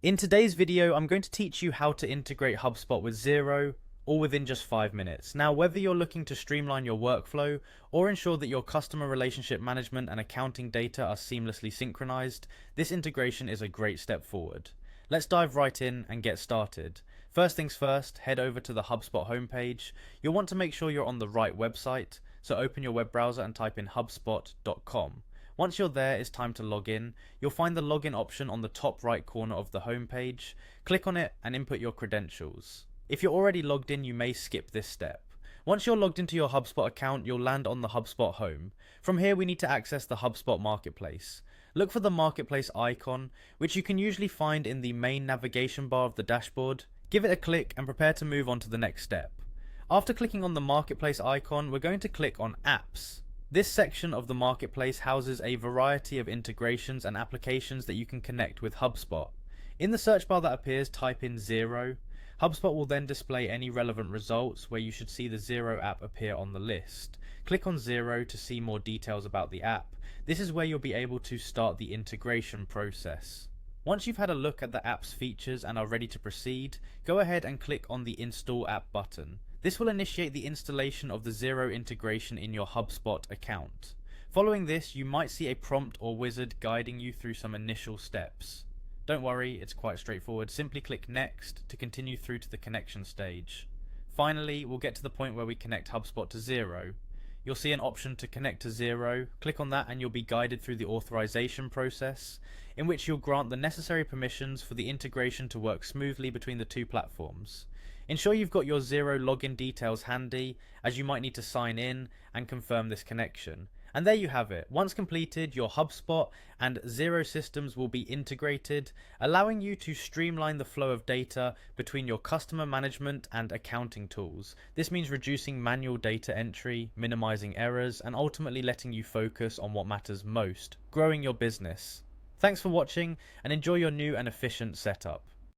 In today's video, I'm going to teach you how to integrate HubSpot with Xero, all within just 5 minutes. Now, whether you're looking to streamline your workflow or ensure that your customer relationship management and accounting data are seamlessly synchronized, this integration is a great step forward. Let's dive right in and get started. First things first, head over to the HubSpot homepage. You'll want to make sure you're on the right website, so open your web browser and type in hubspot.com. Once you're there, it's time to log in. You'll find the login option on the top right corner of the homepage. Click on it and input your credentials. If you're already logged in, you may skip this step. Once you're logged into your HubSpot account, you'll land on the HubSpot home. From here, we need to access the HubSpot marketplace. Look for the marketplace icon, which you can usually find in the main navigation bar of the dashboard. Give it a click and prepare to move on to the next step. After clicking on the marketplace icon, we're going to click on Apps. This section of the marketplace houses a variety of integrations and applications that you can connect with HubSpot. In the search bar that appears, type in Xero. HubSpot will then display any relevant results where you should see the Xero app appear on the list. Click on Xero to see more details about the app. This is where you'll be able to start the integration process. Once you've had a look at the app's features and are ready to proceed, go ahead and click on the Install App button. This will initiate the installation of the Xero integration in your HubSpot account. Following this, you might see a prompt or wizard guiding you through some initial steps. Don't worry, it's quite straightforward. Simply click Next to continue through to the connection stage. Finally, we'll get to the point where we connect HubSpot to Xero. You'll see an option to connect to Xero. Click on that and you'll be guided through the authorization process, in which you'll grant the necessary permissions for the integration to work smoothly between the two platforms. Ensure you've got your Xero login details handy, as you might need to sign in and confirm this connection. And there you have it. Once completed, your HubSpot and Xero systems will be integrated, allowing you to streamline the flow of data between your customer management and accounting tools. This means reducing manual data entry, minimizing errors, and ultimately letting you focus on what matters most, growing your business. Thanks for watching, and enjoy your new and efficient setup.